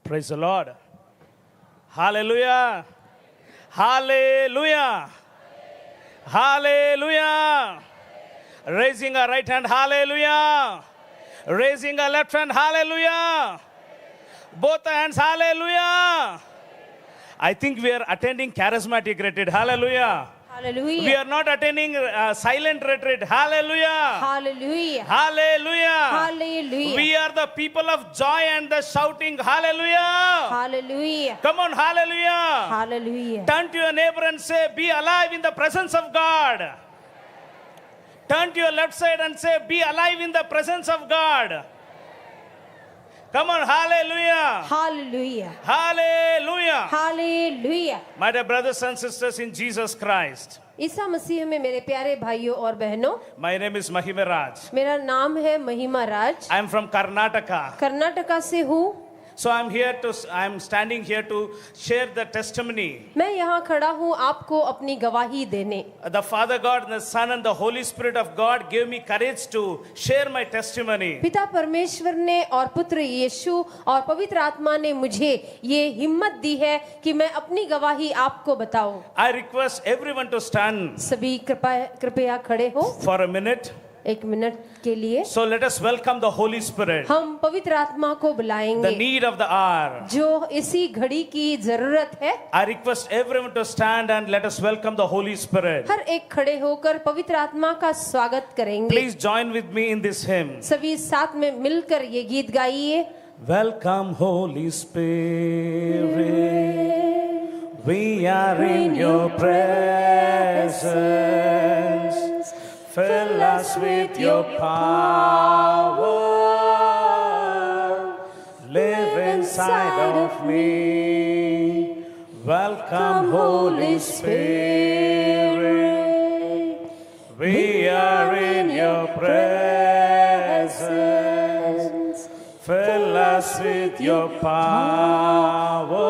Praise the Lord. Hallelujah. Hallelujah. Hallelujah. Raising our right hand, hallelujah. Raising our left hand, hallelujah. Both hands, hallelujah. I think we are attending charismatic retreat, hallelujah. Hallelujah. We are not attending silent retreat, hallelujah. Hallelujah. Hallelujah. Hallelujah. We are the people of joy and the shouting, hallelujah. Hallelujah. Come on, hallelujah. Hallelujah. Turn to your neighbor and say, be alive in the presence of God. Turn to your left side and say, be alive in the presence of God. Come on, hallelujah. Hallelujah. Hallelujah. Hallelujah. My dear brothers and sisters in Jesus Christ, Isa Masih में मेरे प्यारे भाइयों और बहनों, my name is Mahima Raj. मेरा नाम है महिमा राज। I am from Karnataka. Karnataka से हूँ। So I am standing here to share the testimony. मैं यहाँ खड़ा हूँ आपको अपनी गवाही देने। The Father God, and the Son and the Holy Spirit of God gave me courage to share my testimony. पिता परमेश्वर ने और पुत्र यीशु और पवित्र आत्मा ने मुझे ये हिम्मत दी है कि मैं अपनी गवाही आपको बताऊं। I request everyone to stand सभी कृपया खड़े हो for a minute. एक मिनट के लिए। So let us welcome the Holy Spirit, हम पवित्र आत्मा को the बुलाएंगे need of the hour. जो इसी घड़ी की जरूरत है। I request everyone to stand and let us welcome the Holy Spirit. हर एक खड़े होकर पवित्र आत्मा का स्वागत करेंगे। Please join with me in this hymn. सभी साथ में मिलकर ये गीत गाइए। Welcome Holy Spirit, we are in your presence. Fill us with your power. Live inside of me. Welcome, Holy Spirit. We are in your presence. Fill us with your power.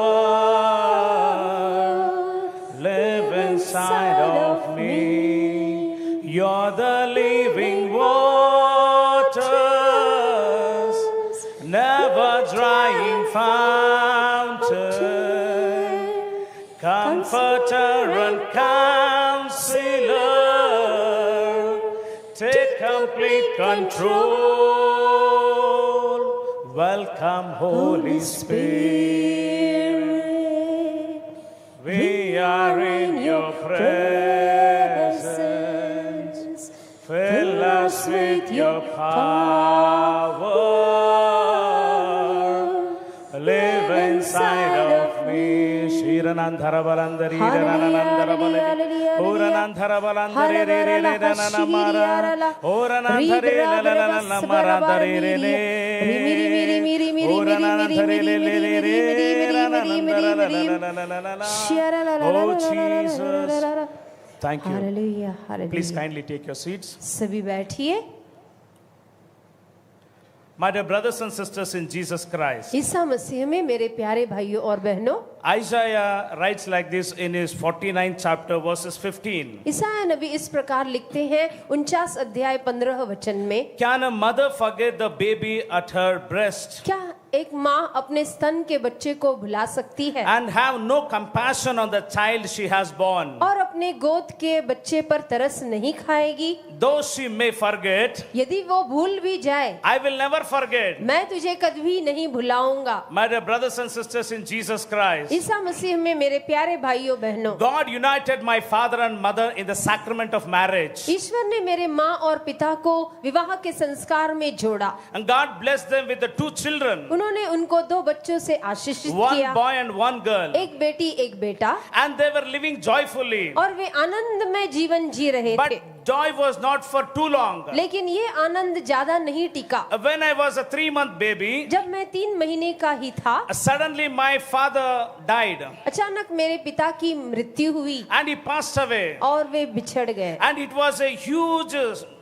Live inside of me. You're the living waters, never drying fountain, comforter and counselor, take complete control. Welcome, Holy Spirit. We are in your presence. Fill us with your power. Live inside of me. Shiranandhara balandari rananandara balari. Uranandhara balandari re rananamara. Uranandhare rananamaradari re. Uranandhare re. Oh Jesus. Thank you. Hallelujah, hallelujah. Please kindly take your seats. सभी बैठिए। My dear brothers and sisters in Jesus Christ, Isa Masih में मेरे प्यारे भाइयों और बहनों, Isaiah writes like this in his 49th chapter verses 15. ईसाया नबी इस प्रकार लिखते हैं 49 अध्याय 15 वचन में, Can a mother forget the baby at her breast क्या एक माँ अपने स्तन के बच्चे को भुला सकती है and have no compassion on the child she has born? और अपने गोद के बच्चे पर तरस नहीं खाएगी? Though she may forget, यदि वो भूल भी जाए, I will never forget. मैं तुझे कभी नहीं भुलाऊंगा। My dear brothers and sisters in Jesus Christ, Isa Masih में मेरे प्यारे भाइयों बहनों, God united my father and mother in the sacrament of marriage. ईश्वर ने मेरे माँ और पिता को विवाह के संस्कार में जोड़ा। And God blessed them with the two children, उन्होंने उनको 2 बच्चों से आशीषित one किया, boy and one girl. एक बेटी एक बेटा, And they were living joyfully. और वे आनंद में जीवन जी रहे But थे। joy was not for too long. लेकिन ये आनंद ज्यादा नहीं टिका। When I was a 3-month baby, जब मैं 3 महीने का ही था, suddenly my father died. अचानक मेरे पिता की मृत्यु हुई And he passed away. और वे बिछड़ गए। And it was a huge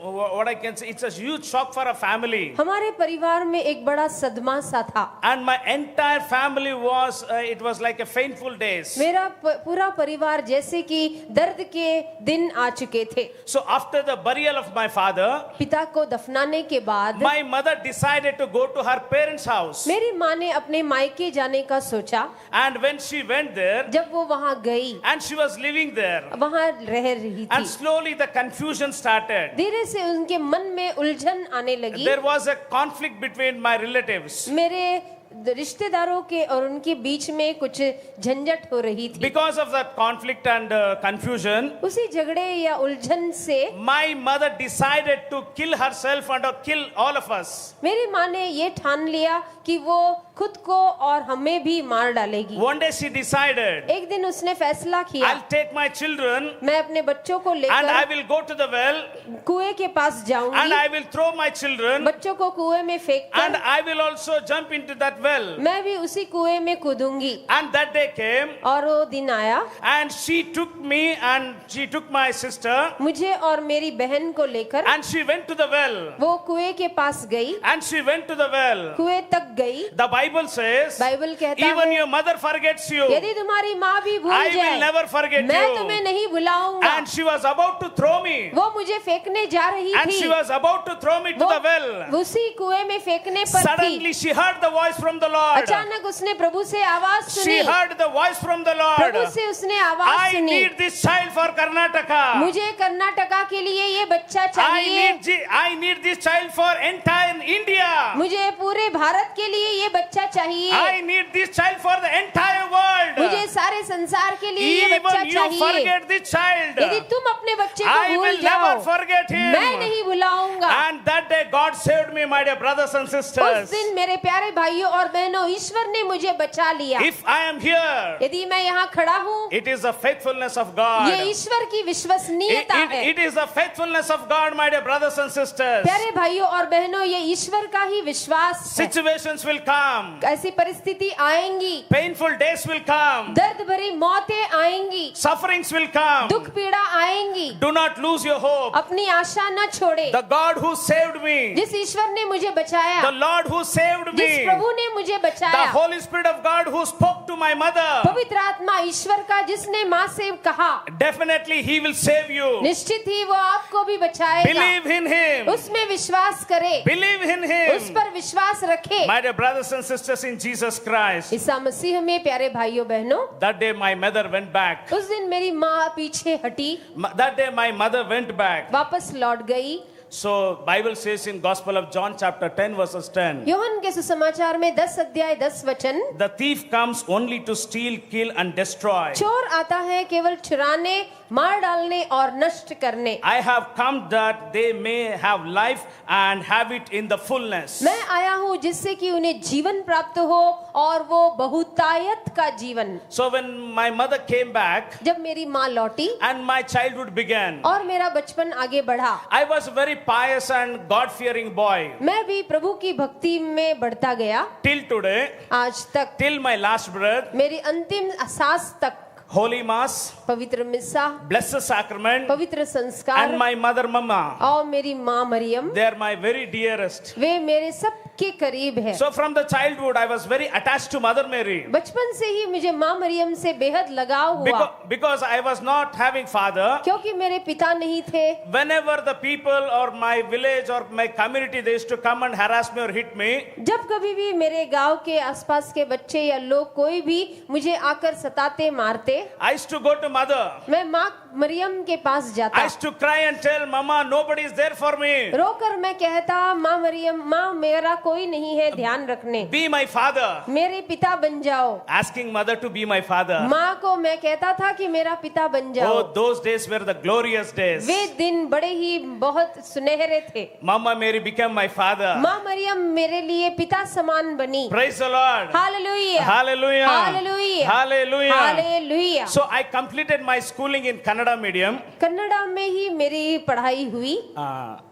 what I can say, it's a huge shock for a family. हमारे परिवार में एक बड़ा सदमा सा था। And my entire family was, it was like a painful days. मेरा पूरा परिवार जैसे कि दर्द के दिन आ चुके थे। So after the burial of my father, पिता को दफनाने के बाद my mother decided to go to her parents' house. मेरी माँ ने अपने मायके जाने का सोचा। And when she went there, जब वो वहाँ गई, and she was living there, वहाँ रह रही and थी, slowly the confusion started. धीरे से उनके मन में उलझन आने लगी। There was a conflict between my relatives. मेरे रिश्तेदारों के और उनके बीच में कुछ झंझट हो रही थी। Because of that conflict and confusion, उसी झगड़े या उलझन से my mother decided to kill herself and kill all of us. मेरी माँ ने ये ठान लिया कि वो खुद को और हमें भी मार डालेगी। One day she decided, एक दिन उसने फैसला किया, I'll take my children मैं अपने बच्चों को and I लेकर will go to the well कुएं के पास and जाऊंगी, I will throw my children बच्चों को कुएं में फेंक and कर I will also jump into that well. मैं भी उसी कुएं में कूदूंगी। And that day came और वो दिन आया, and she took me and she took my sister मुझे और मेरी बहन को लेकर and she went to the well. वो कुएं के पास गई, And she went to the well. कुएं तक गई। The Bible says, बाइबल कहता even है your mother forgets you. यदि तुम्हारी माँ भी भूल I will जाए, never forget मैं you. तुम्हें नहीं भुलाऊंगा। And she was about to throw me. वो मुझे फेंकने जा रही And थी, she was about to throw me to वो the well. उसी कुएं में फेंकने पर Suddenly थी। she heard the voice from the Lord. अचानक उसने प्रभु से आवाज She सुनी, heard the voice from the Lord. प्रभु से उसने आवाज I सुनी, need this child for Karnataka. मुझे कर्नाटका के लिए ये बच्चा चाहिए, I need this child for entire India. मुझे पूरे भारत के लिए ये बच्चा चाहिए, I need this child for the entire world. मुझे सारे संसार के लिए ये बच्चा Even you चाहिए। forget this child. यदि तुम अपने बच्चे को I भूल will जाओ, never forget him. मैं नहीं भुलाऊंगा। And that day God saved me, my dear brothers and उस sisters. दिन मेरे प्यारे भाइयों और बहनों, ईश्वर ने मुझे बचा लिया। If I am here, यदि मैं यहाँ खड़ा हूँ, it is the faithfulness of God. ये ईश्वर की विश्वसनीयता है। It is the faithfulness of God, my dear brothers and sisters. प्यारे भाइयों और बहनों, ये ईश्वर का ही विश्वास है। Situations will come. ऐसी परिस्थिति आएंगी, Painful days will come. दर्द भरी मौतें आएंगी, Sufferings will come. दुख पीड़ा आएंगी। Do not lose your hope. अपनी आशा न छोड़े। The God who saved me, जिस ईश्वर ने मुझे बचाया, the Lord who saved जिस me, प्रभु ने मुझे the बचाया, Holy Spirit of God who spoke to my mother, पवित्र आत्मा ईश्वर का जिसने माँ से कहा, definitely He will save you. निश्चित ही वो आपको भी बचाएगा। Believe in Him. उसमें विश्वास करे, Believe in उस Him. पर विश्वास रखे। My dear brothers and sisters in Jesus Christ, Isa Masih में प्यारे भाइयों बहनों, that day my mother went back. उस दिन मेरी माँ पीछे हटी, That day my mother went back. वापस लौट गई। So Bible says in Gospel of John chapter 10 verses 10, Yohan के सुसमाचार में 10 अध्याय 10 वचन, the thief comes only to steal, kill and destroy. चोर आता है केवल चुराने, मार डालने और नष्ट करने। I have come that they may have life and have it in the fullness. मैं आया हूँ जिससे कि उन्हें जीवन प्राप्त हो और वो बहुतायत का जीवन। So when my mother came back जब मेरी माँ लौटी and my childhood began, और मेरा बचपन आगे बढ़ा, I was a very pious and God-fearing boy. मैं भी प्रभु की भक्ति में बढ़ता गया। Till today, आज तक, till my last breath, मेरी अंतिम सांस तक, Holy Mass, पवित्र मिस्सा, Blessed Sacrament, पवित्र संस्कार and my mother Mama, और मेरी माँ Maryam, they are my very dearest. वे मेरे सबके करीब है। So from the childhood, I was very attached to Mother Mary. बचपन से ही मुझे माँ मरियम से बेहद लगाव हुआ, Because I was not having father. क्योंकि मेरे पिता नहीं थे। Whenever the people or my village or my community, they used to come and harass me or hit me, जब कभी भी मेरे गांव के आसपास के बच्चे या लोग कोई भी मुझे आकर सताते मारते, I used to go to mother. मैं माँ मरियम के पास I जाता, used to cry and tell Mama, nobody is there for me. रोकर मैं कहता, माँ मरियम, माँ मेरा कोई नहीं है ध्यान रखने, Be my father. मेरे पिता बन जाओ। Asking mother to be my father. माँ को मैं कहता था कि मेरा पिता बन जाओ। Oh, those days were the glorious days. वे दिन बड़े ही बहुत सुनहरे थे। Mama Mary became my father. माँ मरियम मेरे लिए पिता समान बनी। Praise the Lord. Hallelujah, Hallelujah. Hallelujah, Hallelujah. Hallelujah. So I completed my schooling in Kannada medium. Kannada में ही मेरी पढ़ाई हुई,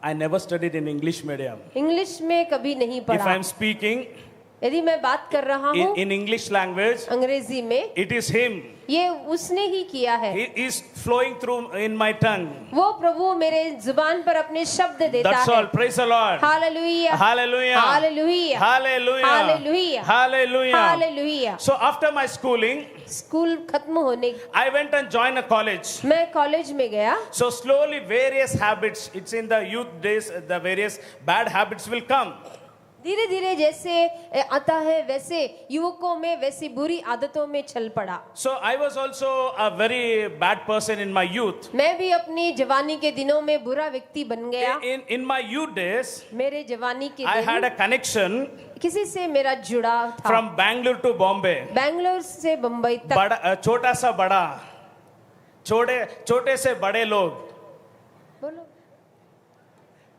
I never studied in English medium. English में कभी नहीं If पढ़ा। I'm speaking, यदि मैं बात कर रहा हूँ In English language, अंग्रेजी में, it is Him. ये उसने ही किया है। He is flowing through in my tongue. वो प्रभु मेरे जुबान पर अपने शब्द देता That's है। all. Praise the Lord. Hallelujah, Hallelujah. Hallelujah, Hallelujah. Hallelujah, Hallelujah. Hallelujah. So after my schooling, school खत्म होने, I went and joined a college. मैं कॉलेज में गया। So slowly various habits, it's in the youth days, the various bad habits will come. धीरे धीरे जैसे आता है वैसे युवकों में वैसी बुरी आदतों में चल पड़ा। So I was also a very bad person in my youth. मैं भी अपनी जवानी के दिनों में बुरा व्यक्ति बन गया। In my youth days, मेरे जवानी के I had दिन a connection किसी से मेरा जुड़ाव था। from Bangalore to Bombay. Bangalore से बम्बई तक। बड़ा छोटा सा बड़ा, छोटे से बड़े लोग। बोलो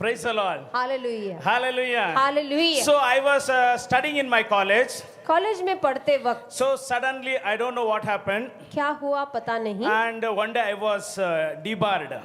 Praise the Lord. Hallelujah, Hallelujah. Hallelujah. So I was studying in my college. College में पढ़ते वक्त So suddenly I don't know what happened, क्या हुआ पता नहीं। and one day I was debarred.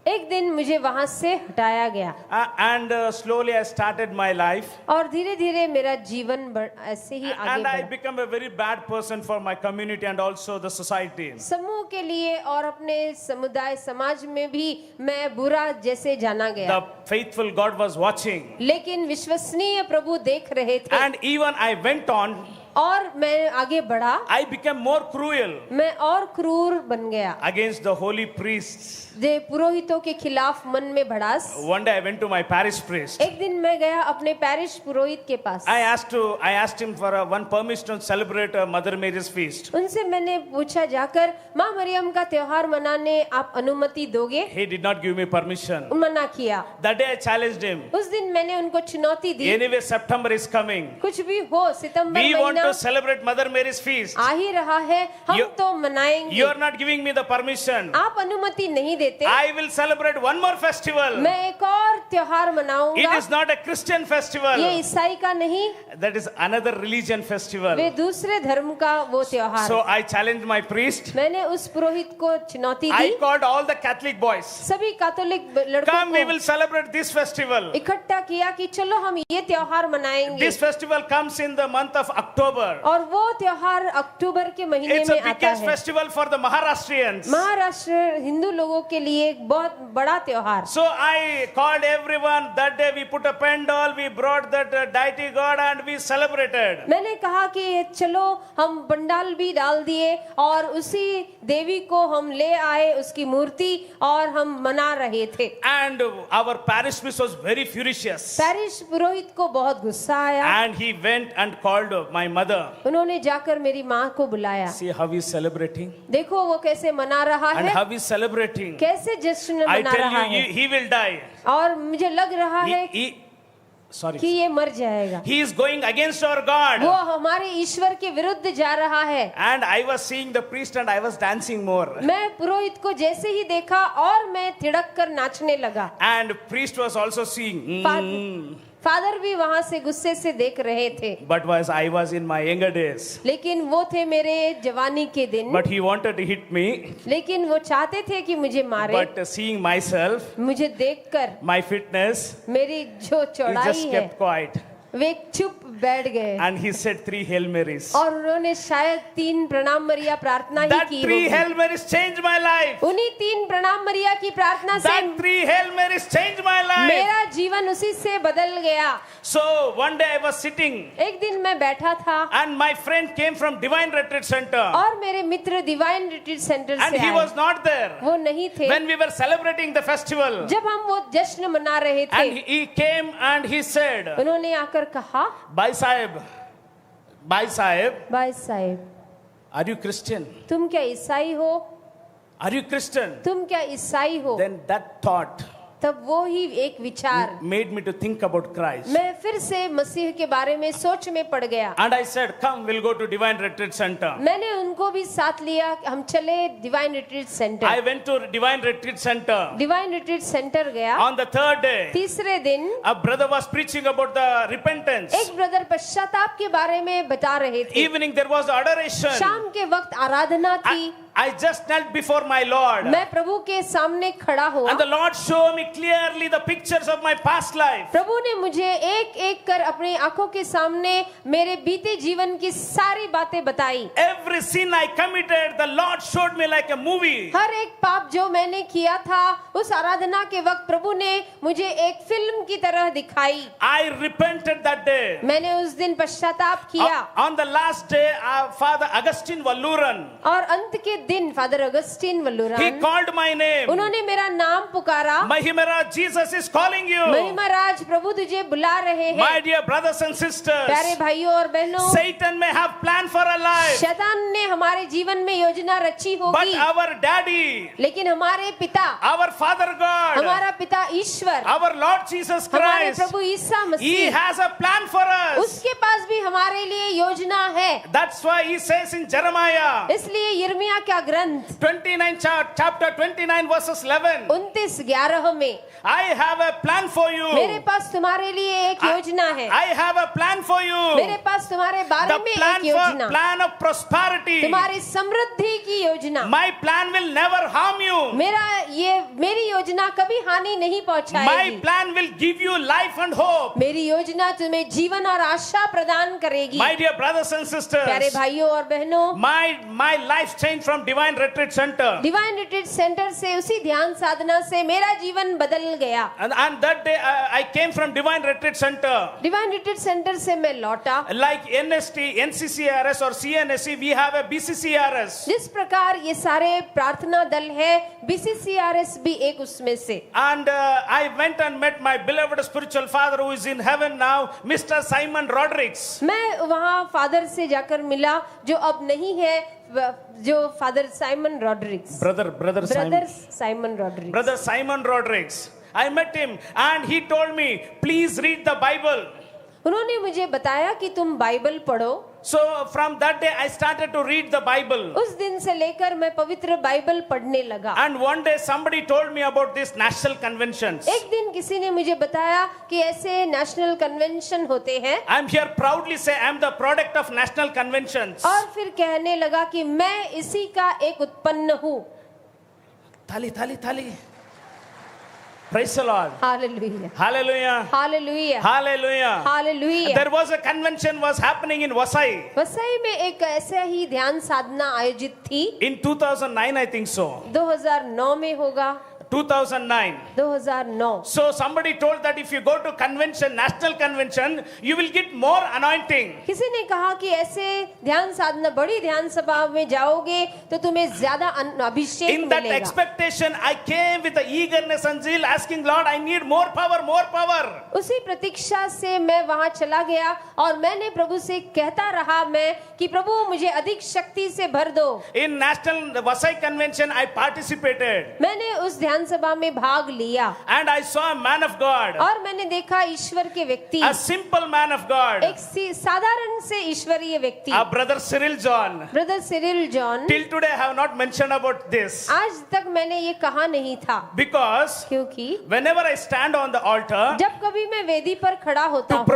एक दिन मुझे वहां से हटाया गया And slowly I started my life. और धीरे धीरे मेरा जीवन ऐसे ही आगे And I बढ़ा। became a very bad person for my community and also the society. समूह के लिए और अपने समुदाय समाज में भी मैं बुरा जैसे जाना गया। The faithful God was watching. लेकिन विश्वसनीय प्रभु देख रहे थे And even I went on, और मैं आगे बढ़ा। I became more cruel मैं और क्रूर बन गया। against the holy priests. जे पुरोहितों के खिलाफ मन में भड़ास। One day I went to my parish priest. एक दिन मैं गया अपने पैरिश पुरोहित के पास। I asked him for one permission to celebrate Mother Mary's feast. उनसे मैंने पूछा जाकर माँ मरियम का त्योहार मनाने आप अनुमति दोगे? He did not give me permission. मना किया। That day I challenged him. उस दिन मैंने उनको चुनौती दी। Anyway, September is coming. कुछ भी हो, सितंबर We want महीना to celebrate Mother Mary's feast. आ ही रहा है, हम You- तो मनाएंगे। You are not giving me the permission. आप अनुमति नहीं देते। I will celebrate one more festival. मैं एक और त्योहार It मनाऊंगा। is not a Christian ये festival. ईसाई का नहीं, That is another religion festival. वे दूसरे धर्म का वो त्योहार। So I challenged my priest. मैंने उस पुरोहित को चुनौती I the. called all the Catholic boys. सभी कैथोलिक लड़कों Come, we को will celebrate this festival. इकट्ठा किया कि चलो हम ये त्योहार मनाएंगे। This festival comes in the month of October. और वो त्योहार अक्टूबर के महीने It's में the आता biggest है। festival for the Maharashtrians. Maharashtra Hindu लोगों के लिए एक बहुत बड़ा त्योहार। So I called everyone. That day we put a pandal, we brought that deity god and we celebrated. मैंने कहा कि चलो हम पंडाल भी डाल दिए और उसी देवी को हम ले आए, उसकी मूर्ति, और हम मना रहे थे। And our parish priest was very furious. Parish पुरोहित को बहुत गुस्सा आया। And he went and called my mother. उन्होंने जाकर मेरी माँ को बुलाया। See how he's celebrating देखो वो कैसे मना रहा and है, how he's celebrating. कैसे जश्न I मना tell रहा you, है। he will die. और मुझे लग रहा है Sorry. कि ये मर जाएगा। He is going against our God. वो हमारे ईश्वर के विरुद्ध जा रहा है। And I was seeing the priest and I was dancing more. मैं पुरोहित को जैसे ही देखा और मैं थिड़क कर नाचने लगा। And priest was also seeing. Father भी वहां से गुस्से से देख रहे थे। But I was in my younger days. लेकिन वो थे मेरे जवानी के दिन। But he wanted to hit me. लेकिन वो चाहते थे कि मुझे मारे। But seeing myself, मुझे देखकर my fitness, मेरी जो he चौड़ाई just है, kept quiet. वे चुप बैठ गए। And he said 3 Hail Marys. और उन्होंने शायद 3 प्रणाम मरिया प्रार्थना ही That की 3 होगी। Hail Marys changed my life. उन्हीं 3 प्रणाम मरिया की प्रार्थना से That 3 Hail Marys changed my life. मेरा जीवन उसी से बदल गया। So one day I was sitting एक दिन मैं बैठा था and my friend came from Divine Retreat Center. और मेरे मित्र डिवाइन रिट्रीट सेंटर And से he आए। was not there वो नहीं थे when we were celebrating the festival. जब हम वो जश्न मना रहे थे। And he came and he said, उन्होंने आकर कहा, Bhai Sahib, भाई साहब, are you Christian? तुम क्या ईसाई हो? Are you Christian? तुम क्या ईसाई हो? Then that thought तब वो ही एक विचार made me to think about Christ. मैं फिर से मसीह के बारे में सोच में पड़ गया। And I said, come, we'll go to Divine Retreat Center. मैंने उनको भी साथ लिया, हम चले divine retreat I centre. went to Divine Retreat Center. Divine retreat centre गया। On the 3rd day, तीसरे दिन a brother was preaching about the repentance. एक ब्रदर पश्चाताप के बारे में बता रहे थे। Evening there was adoration. शाम के वक्त आराधना थी। I just knelt before my Lord. मैं प्रभु के सामने खड़ा हुआ, And the Lord showed me clearly the pictures of my past life. प्रभु ने मुझे एक एक कर अपनी आंखों के सामने मेरे बीते जीवन की सारी बातें बताई। Every sin I committed, the Lord showed me like a movie. हर एक पाप जो मैंने किया था उस आराधना के वक्त प्रभु ने मुझे एक फिल्म की तरह दिखाई। I repented that day. मैंने उस दिन पश्चाताप किया On the last day, Father Augustine Valluran, और अंत के दिन father Augustine he वल्लुरान called my name. उन्होंने मेरा नाम पुकारा। Mahimara, Jesus is calling you. महिमा राज प्रभु तुझे बुला रहे हैं। My dear brothers and sisters, प्यारे भाइयों और बहनों, Satan may have planned for our life, शैतान ने हमारे जीवन में योजना रची but होगी, our daddy, लेकिन हमारे पिता, our Father God, हमारा पिता ईश्वर, our Lord Jesus हमारे Christ, Prabhu Isa He Masih, has a plan for us. उसके पास भी हमारे लिए योजना है। That's why He says in Jeremiah इसलिए यिर्मयाह का ग्रंथ 29 chapter 29 verses 11, 29:11 में, I have a plan for you. मेरे पास तुम्हारे लिए एक योजना है, I have a plan for मेरे you. पास तुम्हारे बारे The में plan एक योजना, plan of prosperity. तुम्हारी समृद्धि की योजना। My plan will never harm you. मेरी योजना कभी हानि नहीं My पहुंचाएगी। plan will give you life and hope. मेरी योजना तुम्हें जीवन और आशा प्रदान करेगी। My dear brothers and sisters, प्यारे भाइयों और बहनों, my life changed from Divine Retreat Center. Divine retreat centre से, उसी ध्यान साधना से मेरा जीवन बदल गया। And that day I came from Divine Retreat Center. Divine retreat centre से मैं लौटा। Like NST, NCCRS or CNSC, we have a BCCRS. जिस प्रकार ये सारे प्रार्थना दल है, BCCRS भी एक उसमें से। And I went and met my beloved spiritual father who is in heaven now, Mr. Simon Rodrigues. मैं वहाँ फादर से जाकर मिला जो अब नहीं है, जो father Simon Rodrigues, Brother Simon Rodrigues. I met him and he told me, please read the Bible. उन्होंने मुझे बताया कि तुम बाइबल पढ़ो। So from that day I started to read the Bible. उस दिन से लेकर मैं पवित्र बाइबल पढ़ने लगा। And one day somebody told me about these national conventions. एक दिन किसी ने मुझे बताया कि ऐसे नेशनल कन्वेंशन होते हैं। I'm here proudly say I'm the product of national conventions. और फिर कहने लगा कि मैं इसी का एक उत्पन्न हूँ। Thali. Praise the Lord. Hallelujah, Hallelujah. Hallelujah, Hallelujah. Hallelujah. There was a convention was happening in Vasai Vasai में एक ऐसे ही ध्यान साधना आयोजित थी। in 2009, I think so. 2009 में होगा, 2009. 2009। So somebody told that if you go to convention, national convention, you will get more anointing. किसी ने कहा कि ऐसे ध्यान साधना बड़ी ध्यान सभा में जाओगे तो तुम्हें ज्यादा अभिषेक In that मिलेगा। expectation, I came with the eagerness and zeal, asking Lord, I need more power, more power. उसी प्रतीक्षा से मैं वहां चला गया और मैंने प्रभु से कहता रहा मैं कि प्रभु मुझे अधिक शक्ति से भर दो। In national Vasai convention, I participated मैंने उस ध्यान सभा में भाग लिया and I saw a man of God, और मैंने देखा ईश्वर के व्यक्ति, a simple man of God, एक साधारण से ईश्वरीय व्यक्ति, a brother Cyril John. Brother Cyril John. Till today, I have not mentioned about this आज तक मैंने ये कहा नहीं था, because क्योंकि whenever I stand on the altar जब कभी मैं वेदी पर खड़ा होता to हूँ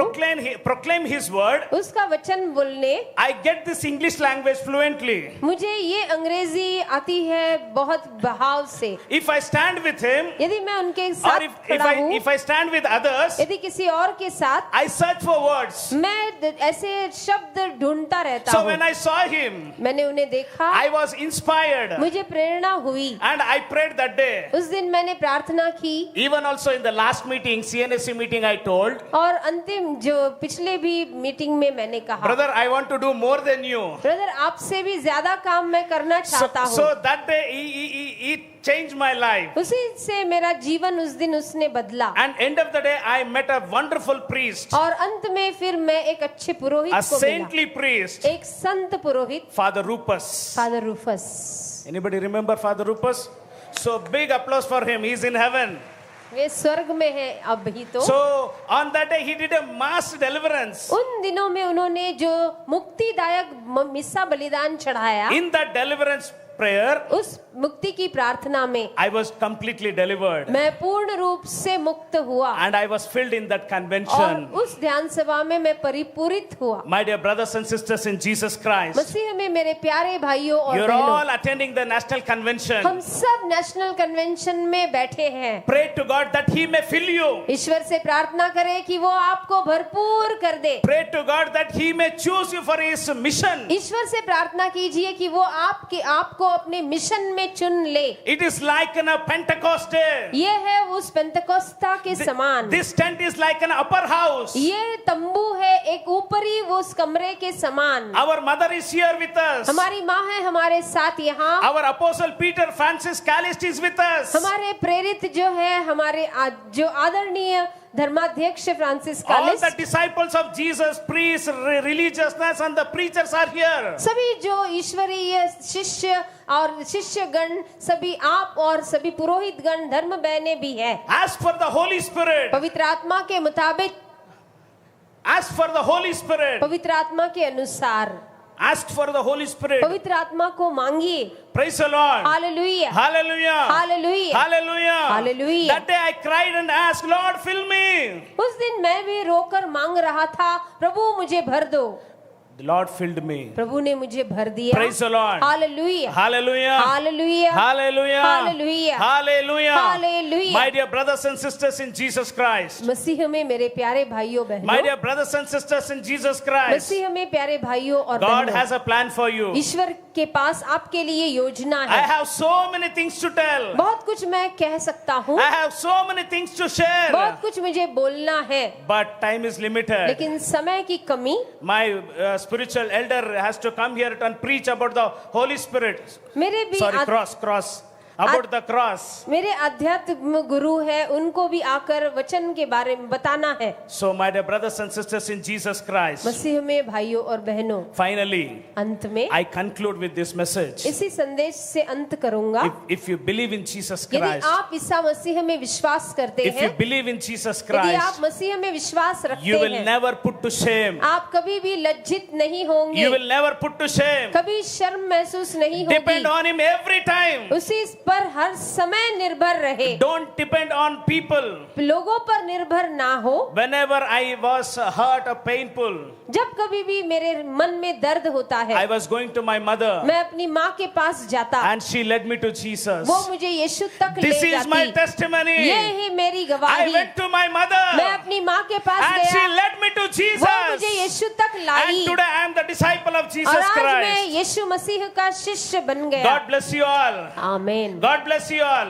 proclaim His word, उसका वचन बोलने, I get this English language fluently. मुझे ये अंग्रेजी आती है बहुत बहाव से। If I stand with him, यदि मैं उनके or साथ खड़ा हूँ, if I stand with others, यदि किसी और के साथ, I search for words. मैं ऐसे शब्द ढूंढता रहता So हूँ। when I saw him, मैंने उन्हें देखा, I was inspired मुझे प्रेरणा हुई, and I prayed that day. उस दिन मैंने प्रार्थना की। Even also in the last meeting, CNSC meeting, I told, और अंतिम जो पिछले भी मीटिंग में मैंने कहा, brother, I want to do more than you. Brother आपसे भी ज्यादा काम मैं करना चाहता हूँ। So that day he changed my life. उसी से मेरा जीवन उस दिन उसने बदला। And end of the day, I met a wonderful priest, और अंत में फिर मैं एक अच्छे पुरोहित a को मिला, saintly priest, एक संत पुरोहित, Father Rupus. Father Rufus. Anybody remember Father Rupus? So big applause for him. He's in heaven. वे स्वर्ग में है अब ही तो। So on that day he did a mass deliverance. उन दिनों में उन्होंने जो मुक्तिदायक मिस्सा बलिदान चढ़ाया, In that deliverance, prayer, उस मुक्ति की प्रार्थना में I was completely delivered. मैं पूर्ण रूप से मुक्त हुआ And I was filled in that और convention. उस ध्यान सभा में मैं परिपूरित हुआ। My dear brothers and sisters in Jesus Christ, मसीह में मेरे प्यारे भाइयों और you're बहनों, all attending the national convention. हम सब नेशनल कन्वेंशन में बैठे हैं। Pray to God that He may fill you. ईश्वर से प्रार्थना करें कि वो आपको भरपूर कर दे। Pray to God that He may choose you for His mission. ईश्वर से प्रार्थना कीजिए कि वो आपको अपने मिशन में चुन ले। It is like in a Pentecost day. ये है उस पेंतकोस्ता के समान। This tent is like an upper house. ये तंबू है एक ऊपरी वो उस कमरे के समान। Our mother is here with us. हमारी माँ है हमारे साथ यहाँ। Our apostle Peter Francis Callist is with us. हमारे प्रेरित जो है हमारे जो आदरणीय धर्माध्यक्ष फ्रांसिस All कालिस, the disciples of Jesus, priests, religiousness, and the preachers are here. सभी जो ईश्वरीय शिष्य और शिष्यगण, सभी आप और सभी पुरोहितगण, धर्म बहनें भी है। Ask for the Holy Spirit. पवित्र आत्मा के मुताबिक, Ask for the Holy Spirit. पवित्र आत्मा के अनुसार, Ask for the Holy Spirit. पवित्र आत्मा को मांगिए। Praise the Lord. Hallelujah, Hallelujah. Hallelujah, Hallelujah. Hallelujah. That day I cried and asked, Lord, fill me. उस दिन मैं भी रोकर मांग रहा था, प्रभु मुझे भर दो। The Lord filled me. प्रभु ने मुझे भर दिया। Praise the Lord. Hallelujah, Hallelujah. Hallelujah, Hallelujah. Hallelujah. Hallelujah. Hallelujah. My dear brothers and sisters in Jesus Christ. मसीह में मेरे प्यारे भाइयों My बहनों, dear brothers and sisters in Jesus Christ. मसीह में प्यारे भाइयों और God बहनों, has a plan for you. ईश्वर के पास आपके लिए योजना I है। have so many things to tell. बहुत कुछ मैं कह सकता हूँ, I have so many things to share. बहुत कुछ मुझे बोलना है, But time is limited. लेकिन समय की कमी। My spiritual elder has to come here and preach about the Holy Spirit. मेरे भी Sorry, cross. About the cross. मेरे अध्यात्म गुरु है, उनको भी आकर वचन के बारे में बताना है। So, my dear brothers and sisters in Jesus Christ, मसीह में भाइयों और बहनों, finally, अंत में I conclude with this message. इसी संदेश से अंत करूंगा। If you believe in Jesus यदि Christ, आप ईसा मसीह में विश्वास करते if you हैं, believe in Jesus यदि आप Christ, मसीह में विश्वास रखते you will हैं, never put to shame. आप कभी भी लज्जित नहीं होंगे, You will never put to shame. कभी शर्म महसूस नहीं Depend होगी। on Him every time. उसी पर हर समय निर्भर रहे, Don't depend on people. लोगों पर निर्भर ना हो। Whenever I was hurt or painful, जब कभी भी मेरे मन में दर्द होता I है, was going to my mother मैं अपनी माँ के पास जाता, and she led me to Jesus. वो मुझे यीशु तक ले This is my जाती। testimony. ये ही मेरी I गवाही। went to my मैं mother अपनी माँ के पास and she गया, led me to वो मुझे Jesus. यीशु तक लाई, And today I am the disciple of और Jesus आज मैं Christ. यीशु मसीह का शिष्य बन गया। God bless you all. आमीन। God bless you all.